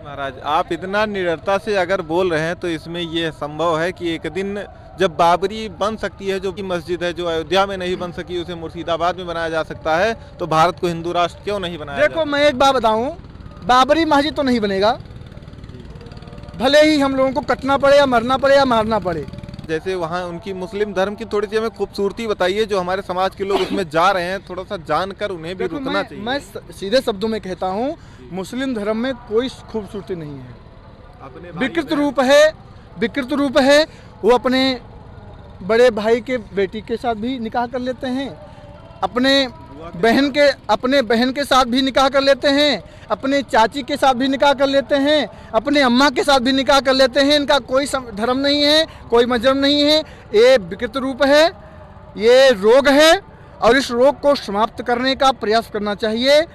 महाराज, आप इतना निडरता से अगर बोल रहे हैं तो इसमें ये संभव है कि एक दिन जब बाबरी बन सकती है, जो कि मस्जिद है जो अयोध्या में नहीं बन सकी, उसे मुर्शिदाबाद में बनाया जा सकता है, तो भारत को हिंदू राष्ट्र क्यों नहीं बनाया देखो मैं एक बात बताऊं, बाबरी मस्जिद तो नहीं बनेगा, भले ही हम लोगों को कटना पड़े या मरना पड़े या मारना पड़े। जैसे वहाँ उनकी मुस्लिम धर्म की थोड़ी सी हमें खूबसूरती बताइए, जो हमारे समाज के लोग उसमें जा रहे हैं, थोड़ा सा जानकर उन्हें भी रुकना चाहिए। मैं सीधे शब्दों में कहता हूँ, मुस्लिम धर्म में कोई खूबसूरती नहीं है, विकृत रूप है। वो अपने बड़े भाई के बेटी के साथ भी निकाह कर लेते हैं, अपने बहन के साथ भी निकाह कर लेते हैं, अपने चाची के साथ भी निकाह कर लेते हैं, अपने अम्मा के साथ भी निकाह कर लेते हैं। इनका कोई धर्म नहीं है, कोई मजहब नहीं है। ये विकृत रूप है, ये रोग है और इस रोग को समाप्त करने का प्रयास करना चाहिए।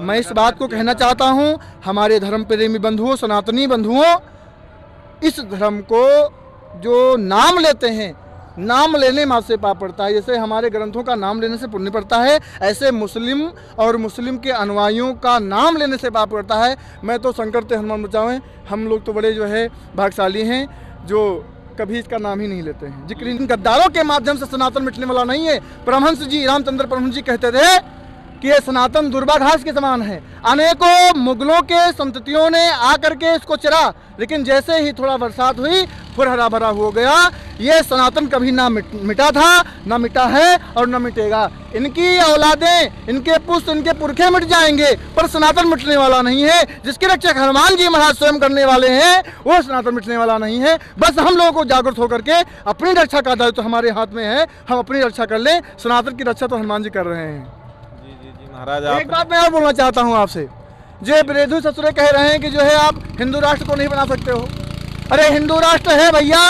मैं इस बात को कहना चाहता हूँ, हमारे धर्म प्रेमी बंधुओं, सनातनी बंधुओं, इस धर्म को जो नाम लेते हैं, नाम लेने मात्र से पाप पड़ता है। जैसे हमारे ग्रंथों का नाम लेने से पुण्य पड़ता है, ऐसे मुस्लिम और मुस्लिम के अनुयायियों का नाम लेने से पाप पड़ता है। मैं तो शंकर ते हनुमान बचावें, हम लोग तो बड़े जो है भाग्यशाली हैं जो कभी इसका नाम ही नहीं लेते हैं। जिक्र इन गद्दारों के माध्यम से सनातन मिटने वाला नहीं है। परमहंस जी, रामचंद्र परमहंस जी कहते थे कि ये सनातन दुर्भाघास के समान है। अनेकों मुगलों के संततियों ने आकर के इसको चरा, लेकिन जैसे ही थोड़ा बरसात हुई फिर हरा भरा हो गया। ये सनातन कभी ना मिटा था, ना मिटा है और ना मिटेगा। इनकी औलादें, इनके पुत्र, इनके पुरखे मिट जाएंगे, पर सनातन मिटने वाला नहीं है। जिसके रक्षक हनुमान जी महाराज स्वयं करने वाले हैं, वो सनातन मिटने वाला नहीं है। बस हम लोगों को जागरूक होकर के अपनी रक्षा का दायित्व तो हमारे हाथ में है, हम अपनी रक्षा कर लें। सनातन की रक्षा तो हनुमान जी कर रहे हैं। महाराज, एक बात मैं और बोलना चाहता हूँ आपसे, जो विरोधी ससुरे कह रहे हैं कि जो है आप हिंदू राष्ट्र को नहीं बना सकते हो। अरे हिंदू राष्ट्र है भैया,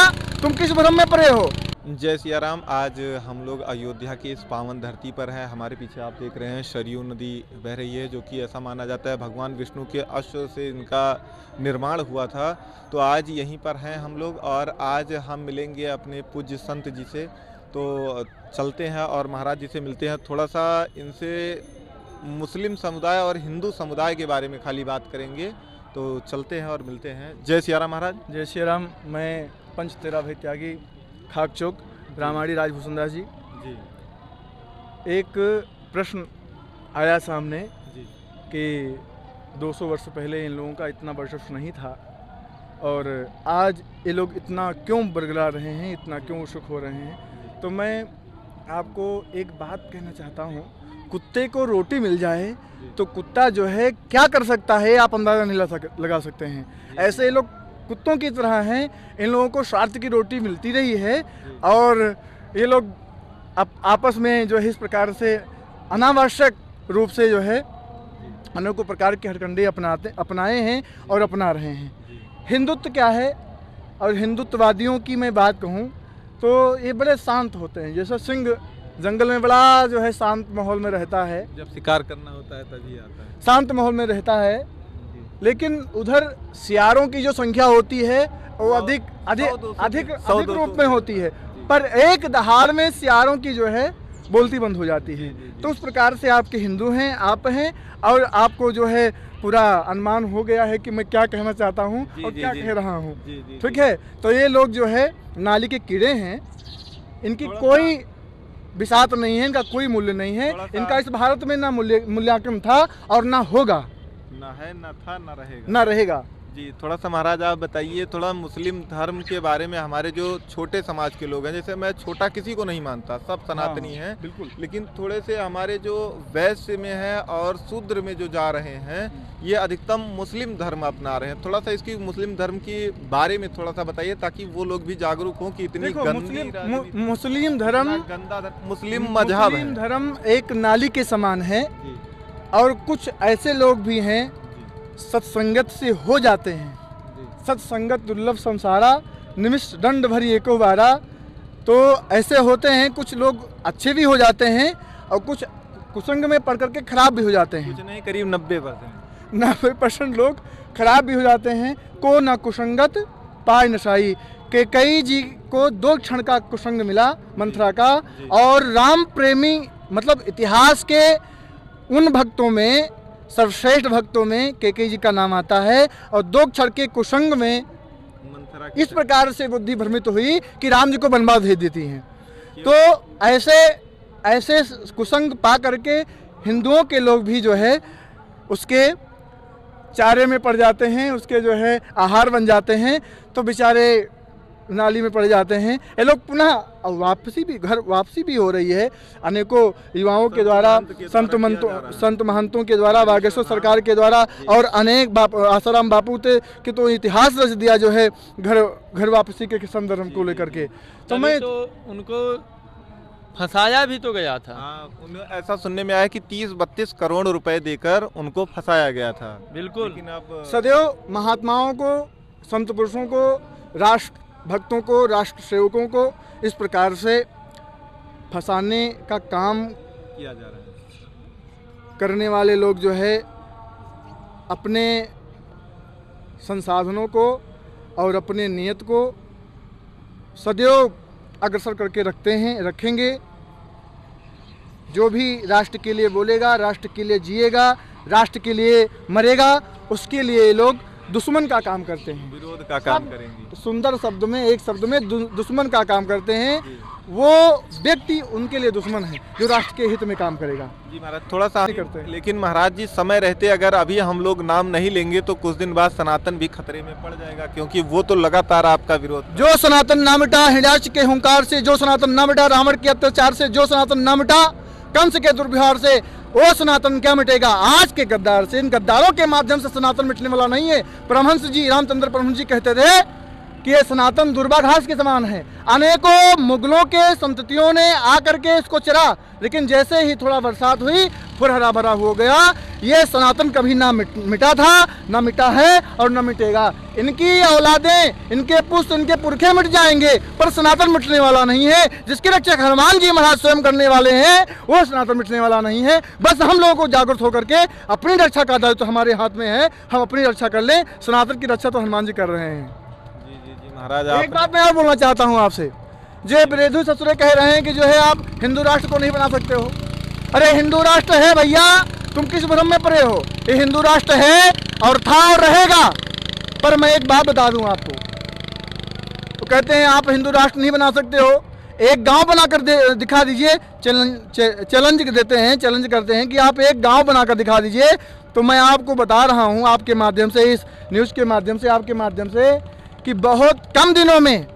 तुम किस भ्रम में पड़े हो। जय सिया राम। आज हम लोग अयोध्या की इस पावन धरती पर हैं। हमारे पीछे आप देख रहे हैं सरयू नदी बह रही है, जो कि ऐसा माना जाता है भगवान विष्णु के अश्व से इनका निर्माण हुआ था। तो आज यहीं पर हैं हम लोग और आज हम मिलेंगे अपने पूज्य संत जी से। तो चलते हैं और महाराज जी से मिलते हैं, थोड़ा सा इनसे मुस्लिम समुदाय और हिंदू समुदाय के बारे में खाली बात करेंगे। तो चलते हैं और मिलते हैं। जय सिया राम महाराज। जय श्री राम। मैं पंच तेरा भय त्यागी खाक चौक रामाड़ी राजभूषण दास जी। एक प्रश्न आया सामने जी कि 200 वर्ष पहले इन लोगों का इतना वर्चस्व नहीं था और आज ये लोग इतना क्यों बरगला रहे हैं, इतना क्यों उत्सुक हो रहे हैं। तो मैं आपको एक बात कहना चाहता हूँ, कुत्ते को रोटी मिल जाए तो कुत्ता जो है क्या कर सकता है आप अंदाज़ा नहीं लगा सकते हैं। ऐसे ये लोग कुत्तों की तरह हैं। इन लोगों को स्वार्थ की रोटी मिलती रही है और ये लोग आपस में जो है इस प्रकार से अनावश्यक रूप से जो है अनेकों प्रकार के हरकंडे अपनाए हैं और अपना रहे हैं। हिंदुत्व क्या है, और हिंदुत्ववादियों की मैं बात कहूँ तो ये बड़े शांत होते हैं। जैसे सिंह जंगल में बड़ा जो है शांत माहौल में रहता है, जब शिकार करना होता है तभी आता है, शांत माहौल में रहता है। लेकिन उधर सियारों की जो संख्या होती है वो अधिक रूप में होती है, पर एक दहाड़ में सियारों की जो है बोलती बंद हो जाती है। तो उस प्रकार से आपके हिंदू हैं, आप हैं, और आपको जो है पूरा अनुमान हो गया है कि मैं क्या कहना चाहता हूँ और क्या कह रहा हूँ। ठीक है, तो ये लोग जो है नाली के कीड़े हैं, इनकी कोई विसात नहीं है, इनका कोई मूल्य नहीं है। इनका इस भारत में ना मूल्यांकन था और ना होगा, ना है, ना था, ना रहेगा। जी, थोड़ा सा महाराज आप बताइए थोड़ा मुस्लिम धर्म के बारे में। हमारे जो छोटे समाज के लोग हैं, जैसे मैं छोटा किसी को नहीं मानता, सब सनातनी हैं बिल्कुल, लेकिन थोड़े से हमारे जो वैश्य में है और शूद्र में जो जा रहे हैं, ये अधिकतम मुस्लिम धर्म अपना रहे हैं। थोड़ा सा इसकी मुस्लिम धर्म के बारे में थोड़ा सा बताइए, ताकि वो लोग भी जागरूक हों कि इतनी गंदी मुस्लिम धर्म, गंदा मुस्लिम मजहब है। धर्म एक नाली के समान है और कुछ ऐसे लोग भी हैं सत्संगत से हो जाते हैं। सत्संगत दुर्लभ संसारा, निमिष दंड भरी एको बारा। तो ऐसे होते हैं, कुछ लोग अच्छे भी हो जाते हैं और कुछ कुसंग में पढ़ करके खराब भी हो जाते हैं। कुछ नहीं, करीब 90% लोग खराब भी हो जाते हैं। को न कुसंगत पाय नशाई, के कई जी को 2 क्षण का कुसंग मिला मंथरा का, और राम प्रेमी मतलब इतिहास के उन भक्तों में सर्वश्रेष्ठ भक्तों में कैकेयी जी का नाम आता है। और 2 क्षण के कुसंग में इस प्रकार से बुद्धि भ्रमित हुई कि राम जी को वनवास भेज देती हैं। तो ऐसे कुसंग पा करके हिंदुओं के लोग भी जो है उसके चारे में पड़ जाते हैं, उसके जो है आहार बन जाते हैं, तो बेचारे नाली में पड़ जाते हैं। ये लोग पुनः घर वापसी भी हो रही है अनेकों युवाओं के द्वारा, संत महंतों के द्वारा, बागेश्वर सरकार के द्वारा, और अनेक आसाराम बापू के तो इतिहास रच दिया जो है घर वापसी के संदर्भ को लेकर के। तो मैं तो उनको फंसाया भी तो गया था। ऐसा सुनने में आया कि 30-32 करोड़ रुपए देकर उनको फंसाया गया था। बिल्कुल। लेकिन अब सदैव महात्माओं को, संत पुरुषों को, राष्ट्र भक्तों को, राष्ट्र सेवकों को इस प्रकार से फंसाने का काम किया जा रहा है। करने वाले लोग जो है अपने संसाधनों को और अपने नियत को सदैव अग्रसर करके रखेंगे। जो भी राष्ट्र के लिए बोलेगा, राष्ट्र के लिए जिएगा, राष्ट्र के लिए मरेगा, उसके लिए ये लोग दुश्मन का काम करते हैं, विरोध का काम करेंगे। सुंदर शब्द में, एक शब्द में दुश्मन का काम करते हैं। वो व्यक्ति उनके लिए दुश्मन है जो राष्ट्र के हित में काम करेगा। जी महाराज, थोड़ा सा करते हैं। लेकिन महाराज जी, समय रहते अगर अभी हम लोग नाम नहीं लेंगे तो कुछ दिन बाद सनातन भी खतरे में पड़ जाएगा, क्योंकि वो तो लगातार आपका विरोध। जो सनातन ना मिटा हिरण्याक्ष के हुंकार से, जो सनातन ना मिटा रावण के अत्याचार से, जो सनातन ना मिटा कंस के दुर्व्यवहार से, वो सनातन क्या मिटेगा आज के गद्दार से। इन गद्दारों के माध्यम से सनातन मिटने वाला नहीं है। परमहंस जी, रामचंद्र परमहंस जी कहते थे कि ये सनातन दुर्वा घास के समान है। अनेकों मुगलों के संततियों ने आकर के इसको चरा, लेकिन जैसे ही थोड़ा बरसात हुई फिर हरा भरा हो गया। ये सनातन कभी ना मिटा था, ना मिटा है और ना मिटेगा। इनकी औलादें, इनके पुष्ट, इनके पुरखे मिट जाएंगे, पर सनातन मिटने वाला नहीं है। जिसके रक्षक हनुमान जी महाराज स्वयं करने वाले हैं, वो सनातन मिटने वाला नहीं है। बस हम लोगों को जागरूक होकर के अपनी रक्षा का दायित्व तो हमारे हाथ में है, हम अपनी रक्षा कर लें। सनातन की रक्षा तो हनुमान जी कर रहे हैं। महाराज, एक बात मैं और बोलना चाहता हूँ आपसे, जो विरोधी ससुरे कह रहे हैं कि जो है आप हिंदू राष्ट्र को नहीं बना सकते हो। अरे हिंदू राष्ट्र है भैया, तुम किस भ्रम में पड़े हो। ये हिंदू राष्ट्र है और था और रहेगा। पर मैं एक बात बता दूं आपको, तो कहते हैं आप हिंदू राष्ट्र नहीं बना सकते हो, एक गांव बनाकर दिखा दीजिए। चैलेंज देते हैं, चैलेंज करते हैं कि आप एक गांव बनाकर दिखा दीजिए। तो मैं आपको बता रहा हूं आपके माध्यम से, इस न्यूज़ के माध्यम से, आपके माध्यम से, कि बहुत कम दिनों में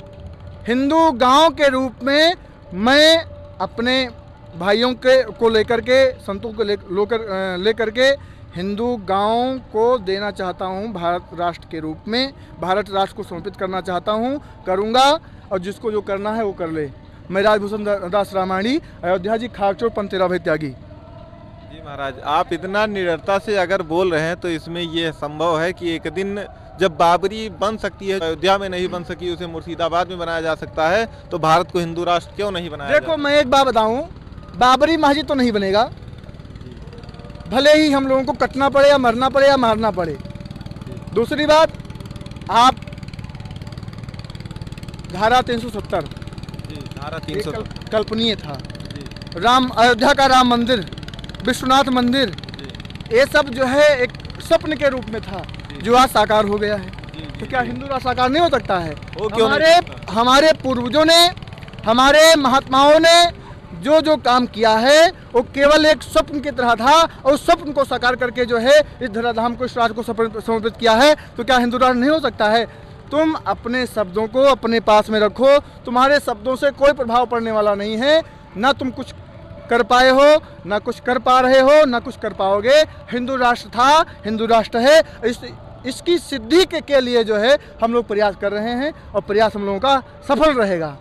हिंदू गांव के रूप में मैं अपने भाइयों को लेकर के, संतों को लेकर के हिंदू गांव को देना चाहता हूं भारत राष्ट्र के रूप में। भारत राष्ट्र को समर्पित करना चाहता हूं, करूंगा, और जिसको जो करना है वो कर ले। मैं राजभूषण दास रामायणी, अयोध्या जी, खारचोर, पंतेरा भय त्यागी। जी महाराज, आप इतना निडरता से अगर बोल रहे हैं तो इसमें ये संभव है कि एक दिन जब बाबरी बन सकती है, अयोध्या में नहीं बन सकी, उसे मुर्शिदाबाद में बनाया जा सकता है, तो भारत को हिंदू राष्ट्र क्यों नहीं बनाया? देखो, मैं एक बात बताऊं, बाबरी मस्जिद तो नहीं बनेगा, भले ही हम लोगों को कटना पड़े या मरना पड़े या मारना पड़े। दूसरी बात, आप धारा 370, धारा 370 कल्पनीय था। राम, अयोध्या का राम मंदिर, विश्वनाथ मंदिर, ये सब जो है एक स्वप्न के रूप में था, जो आज साकार हो गया है। तो क्या हिंदू राष्ट्र साकार नहीं हो सकता है? हमारे पूर्वजों ने, हमारे महात्माओं ने जो जो काम किया है वो केवल एक स्वप्न की तरह था, और उस स्वप्न को साकार करके जो है इस धराधाम को, इस राष्ट्र को समर्पित किया है। तो क्या हिंदू राष्ट्र नहीं हो सकता है? तुम अपने शब्दों को अपने पास में रखो, तुम्हारे शब्दों से कोई प्रभाव पड़ने वाला नहीं है। ना तुम कुछ कर पाए हो, ना कुछ कर पा रहे हो, ना कुछ कर पाओगे। हिंदू राष्ट्र था, हिंदू राष्ट्र है। इसकी सिद्धि के लिए जो है हम लोग प्रयास कर रहे हैं, और प्रयास हम लोगों का सफल रहेगा।